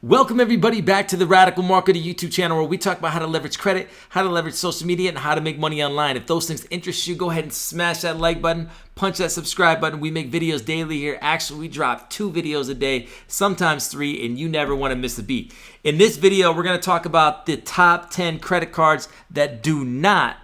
Welcome everybody back to the Radical Marketer YouTube channel where we talk about how to leverage credit, how to leverage social media, and how to make money online. If those things interest you, go ahead and smash that like button, punch that subscribe button. We make videos daily here. Actually, we drop 2 videos a day, sometimes 3, and you never want to miss a beat. In this video, we're going to talk about the top 10 credit cards that do not,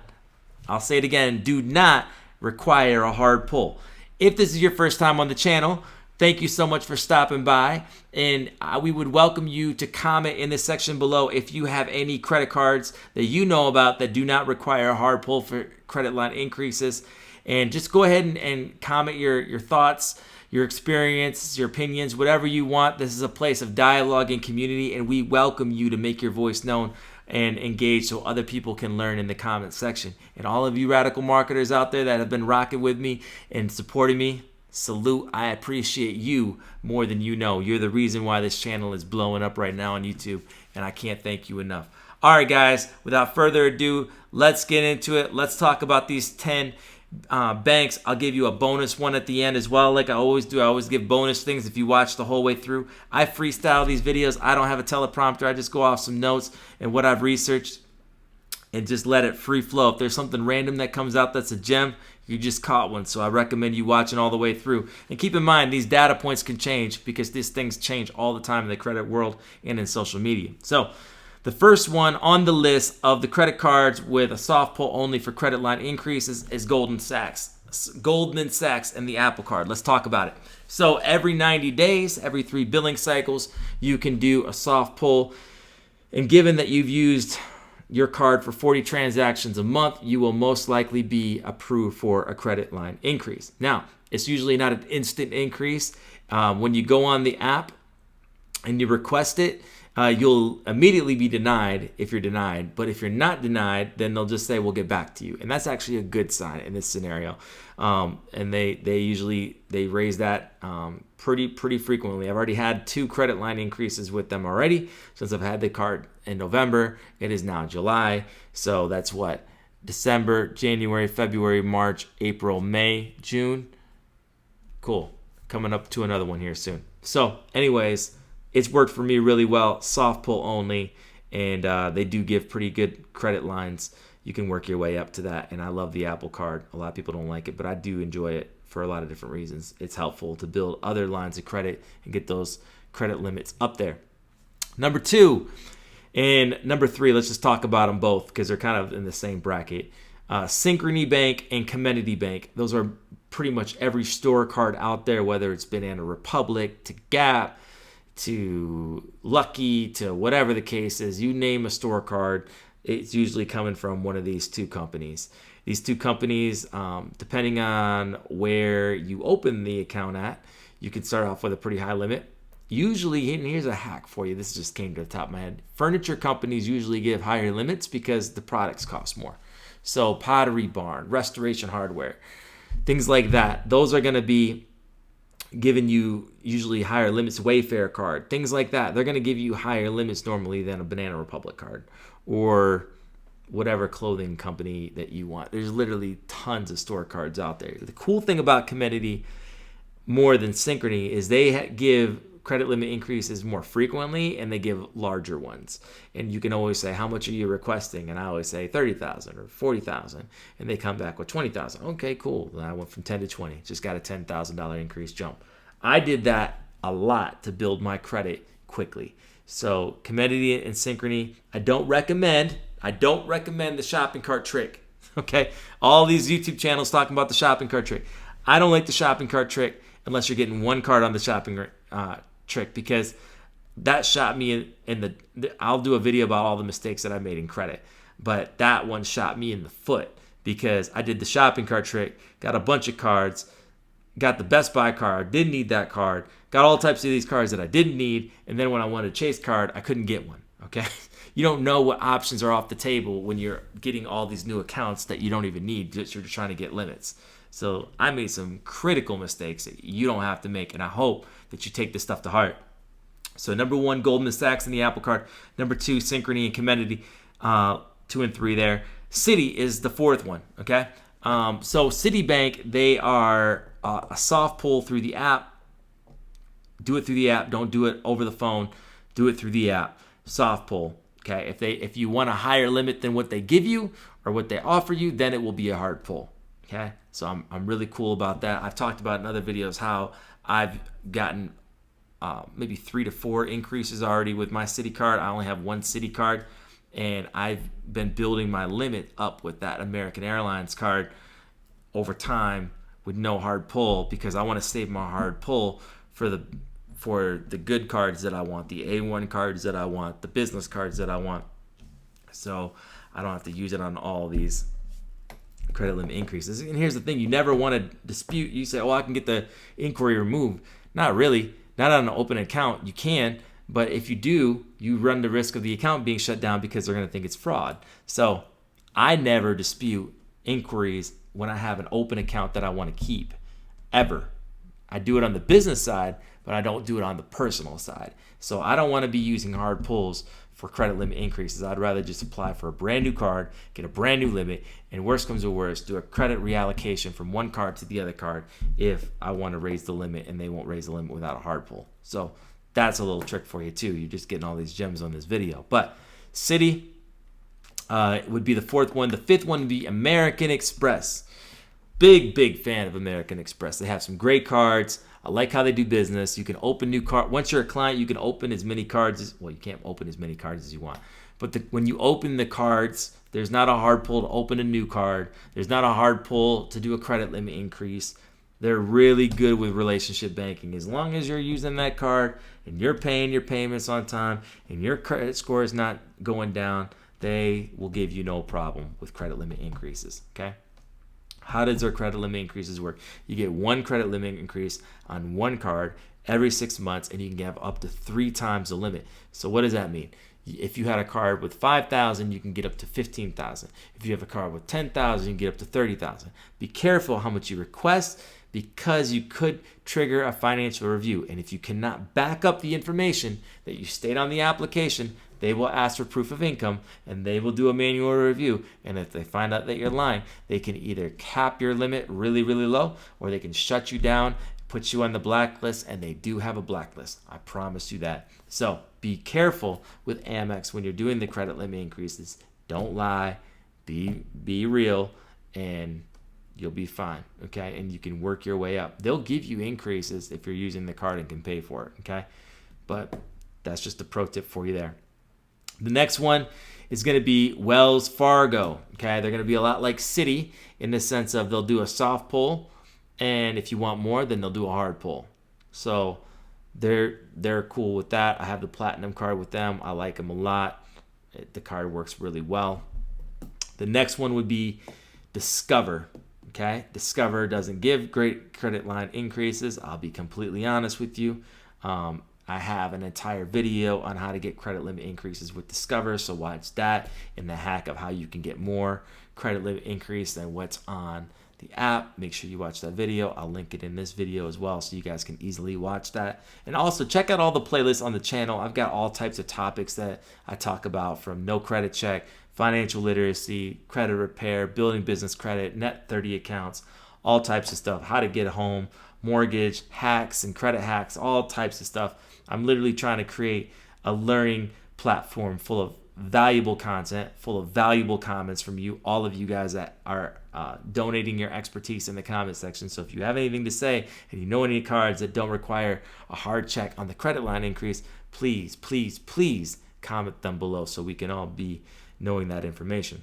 I'll say it again, do not require a hard pull. If this is your first time on the channel, thank you so much for stopping by, and we would welcome you to comment in the section below if you have any credit cards that you know about that do not require a hard pull for credit line increases. And just go ahead and comment your thoughts, your experience, your opinions, whatever you want. This is a place of dialogue and community, and we welcome you to make your voice known and engage so other people can learn in the comment section. And all of you radical marketers out there that have been rocking with me and supporting me, salute. I appreciate you more than you know. You're the reason why this channel is blowing up right now on YouTube, and I can't thank you enough. All right, guys, without further ado, let's get into it. Let's talk about these 10 banks. I'll give you a bonus one at the end as well, like I always do. I always give bonus things if you watch the whole way through. I freestyle these videos. I don't have a teleprompter. I just go off some notes and what I've researched and just let it free flow. If there's something random that comes out that's a gem, you just caught one. So I recommend you watching all the way through. And keep in mind, these data points can change because these things change all the time in the credit world and in social media. So the first one on the list of the credit cards with a soft pull only for credit line increases is Goldman Sachs. Goldman Sachs and the Apple Card. Let's talk about it. So every 90 days, every 3 billing cycles, you can do a soft pull. And given that you've used your card for 40 transactions a month, you will most likely be approved for a credit line increase. Now, it's usually not an instant increase. When you go on the app and you request it, you'll immediately be denied if you're denied. But if you're not denied, then they'll just say, we'll get back to you. And that's actually a good sign in this scenario. And they usually raise that pretty frequently. I've already had 2 credit line increases with them already since I've had the card in November. It is now July. So that's what? December, January, February, March, April, May, June. Cool. Coming up to another one here soon. So anyways, it's worked for me really well. Soft pull only. And they do give pretty good credit lines. You can work your way up to that. And I love the Apple Card. A lot of people don't like it, but I do enjoy it for a lot of different reasons. It's helpful to build other lines of credit and get those credit limits up there. Number 2 and number 3, let's just talk about them both because they're kind of in the same bracket. Synchrony Bank and Comenity Bank. Those are pretty much every store card out there, whether it's Banana Republic to Gap to Lucky to whatever the case is. You name a store card, it's usually coming from one of these 2 companies. These 2 companies, depending on where you open the account at, you can start off with a pretty high limit. Usually, and here's a hack for you. This just came to the top of my head. Furniture companies usually give higher limits because the products cost more. So Pottery Barn, Restoration Hardware, things like that. Those are going to be giving you usually higher limits. Wayfair card, things like that. They're going to give you higher limits normally than a Banana Republic card or whatever clothing company that you want. There's literally tons of store cards out there. The cool thing about Comenity more than Synchrony is they give credit limit increases more frequently and they give larger ones. And you can always say, how much are you requesting? And I always say 30,000 or 40,000, and they come back with 20,000. Okay, cool. Then I went from 10 to 20. Just got a $10,000 increase jump. I did that a lot to build my credit quickly. So Comenity and Synchrony, I don't recommend the shopping cart trick. Okay? All these YouTube channels talking about the shopping cart trick. I don't like the shopping cart trick unless you're getting one card on the shopping trick, because that shot me in the I'll do a video about all the mistakes that I made in credit, but that one shot me in the foot because I did the shopping cart trick, got a bunch of cards, got the Best Buy card, didn't need that card, got all types of these cards that I didn't need, and then when I wanted a Chase card, I couldn't get one. Okay? You don't know what options are off the table when you're getting all these new accounts that you don't even need, you're just trying to get limits. So I made some critical mistakes that you don't have to make, and I hope that you take this stuff to heart. So number 1, Goldman Sachs and the Apple Card. Number 2, Synchrony and Comenity. 2 and 3 there. Citi is the 4th one, okay? So Citibank, they are a soft pull through the app. Do it through the app. Don't do it over the phone. do it through the app. Soft pull. Okay, if you want a higher limit than what they give you or what they offer you, then it will be a hard pull. Okay, so I'm really cool about that. I've talked about in other videos how I've gotten maybe 3 to 4 increases already with my Citi card. I only have one Citi card, and I've been building my limit up with that American Airlines card over time with no hard pull, because I want to save my hard pull for the good cards that I want, the A1 cards that I want, the business cards that I want. So I don't have to use it on all these credit limit increases. And here's the thing, you never want to dispute. You say, oh, I can get the inquiry removed. Not really. Not on an open account. You can, but if you do, you run the risk of the account being shut down because they're going to think it's fraud. So I never dispute inquiries when I have an open account that I want to keep, ever. I do it on the business side, but I don't do it on the personal side. So I don't want to be using hard pulls for credit limit increases. I'd rather just apply for a brand new card, get a brand new limit, and worst comes to worst, do a credit reallocation from one card to the other card if I want to raise the limit and they won't raise the limit without a hard pull. So that's a little trick for you too. You're just getting all these gems on this video. But Citi would be the fourth one. The fifth one would be American Express. Big fan of American Express. They have some great cards. I like how they do business. You can open new cards. Once you're a client, you can open as many cards as, well, you can't open as many cards as you want. But when you open the cards, there's not a hard pull to open a new card. There's not a hard pull to do a credit limit increase. They're really good with relationship banking. As long as you're using that card and you're paying your payments on time and your credit score is not going down, they will give you no problem with credit limit increases, okay? How does their credit limit increases work? You get one credit limit increase on one card every 6 months, and you can have up to 3 times the limit. So what does that mean? If you had a card with 5,000, you can get up to 15,000. If you have a card with 10,000, you can get up to 30,000. Be careful how much you request, because you could trigger a financial review. And if you cannot back up the information that you state on the application, they will ask for proof of income, and they will do a manual review. And if they find out that you're lying, they can either cap your limit really low, or they can shut you down, put you on the blacklist, and they do have a blacklist. I promise you that. So be careful with Amex when you're doing the credit limit increases. Don't lie. Be real, and you'll be fine, okay? And you can work your way up. They'll give you increases if you're using the card and can pay for it, okay? But that's just a pro tip for you there. The next one is going to be Wells Fargo, okay? They're going to be a lot like Citi in the sense of they'll do a soft pull, and if you want more, then they'll do a hard pull. So they're cool with that. I have the platinum card with them. I like them a lot. The card works really well. The next one would be Discover. Okay, Discover doesn't give great credit line increases. I'll be completely honest with you. I have an entire video on how to get credit limit increases with Discover, so watch that, and the hack of how you can get more credit limit increase than what's on the app. Make sure you watch that video. I'll link it in this video as well, so you guys can easily watch that. And also check out all the playlists on the channel. I've got all types of topics that I talk about, from no credit check, financial literacy, credit repair, building business credit, net 30 accounts, all types of stuff, how to get a home, mortgage, hacks and credit hacks, all types of stuff. I'm literally trying to create a learning platform full of valuable content, full of valuable comments from you, all of you guys that are donating your expertise in the comment section. So if you have anything to say and you know any cards that don't require a hard check on the credit line increase, please comment them below so we can all be knowing that information.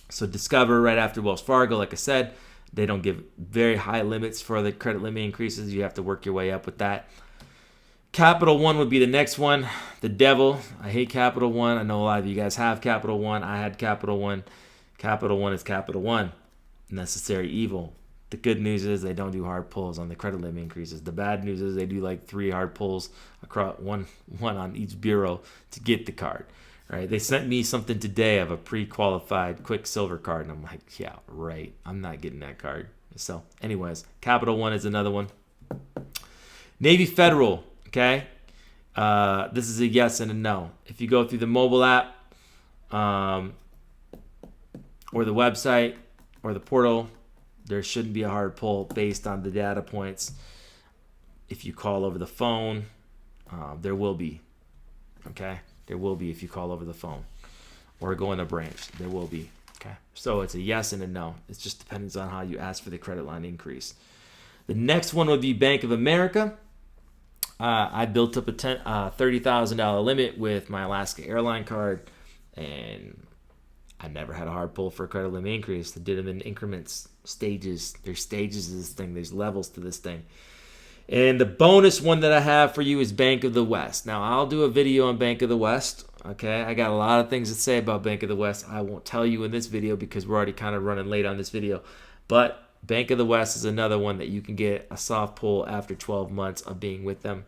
So Discover right after Wells Fargo, like I said, they don't give very high limits for the credit limit increases. You have to work your way up with that. Capital One would be the next one. The devil. I hate Capital One. I know a lot of you guys have Capital One. I had Capital One. Capital One is Capital One. Necessary evil. The good news is they don't do hard pulls on the credit limit increases. The bad news is they do like 3 hard pulls across one on each bureau to get the card. Right? They sent me something today of a pre-qualified Quicksilver card, and I'm like, yeah, right. I'm not getting that card. So, anyways, Capital One is another one. Navy Federal, okay? This is a yes and a no. If you go through the mobile app, or the website, or the portal, there shouldn't be a hard pull based on the data points. If you call over the phone, there will be. okay? There will be if you call over the phone or go in a branch. There will be, okay? So it's a yes and a no. It just depends on how you ask for the credit line increase. The next one would be Bank of America. I built up a $30,000 limit with my Alaska airline card, and I never had a hard pull for a credit limit increase. I did them in increments, stages. There's stages to this thing. There's levels to this thing. And the bonus one that I have for you is Bank of the West. Now, I'll do a video on Bank of the West, okay? I got a lot of things to say about Bank of the West. I won't tell you in this video because we're already kind of running late on this video. But Bank of the West is another one that you can get a soft pull after 12 months of being with them.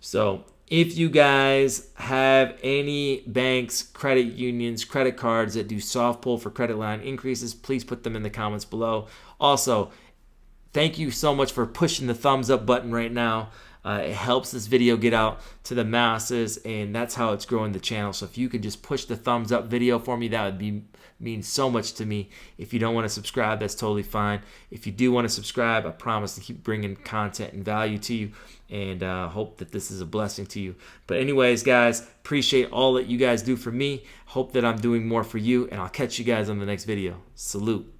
So if you guys have any banks, credit unions, credit cards that do soft pull for credit line increases, please put them in the comments below. Also, thank you so much for pushing the thumbs up button right now. It helps this video get out to the masses, and that's how it's growing the channel. So if you could just push the thumbs up video for me, that would mean so much to me. If you don't want to subscribe, that's totally fine. If you do want to subscribe, I promise to keep bringing content and value to you, and hope that this is a blessing to you. But anyways, guys, appreciate all that you guys do for me. Hope that I'm doing more for you, and I'll catch you guys on the next video. Salute.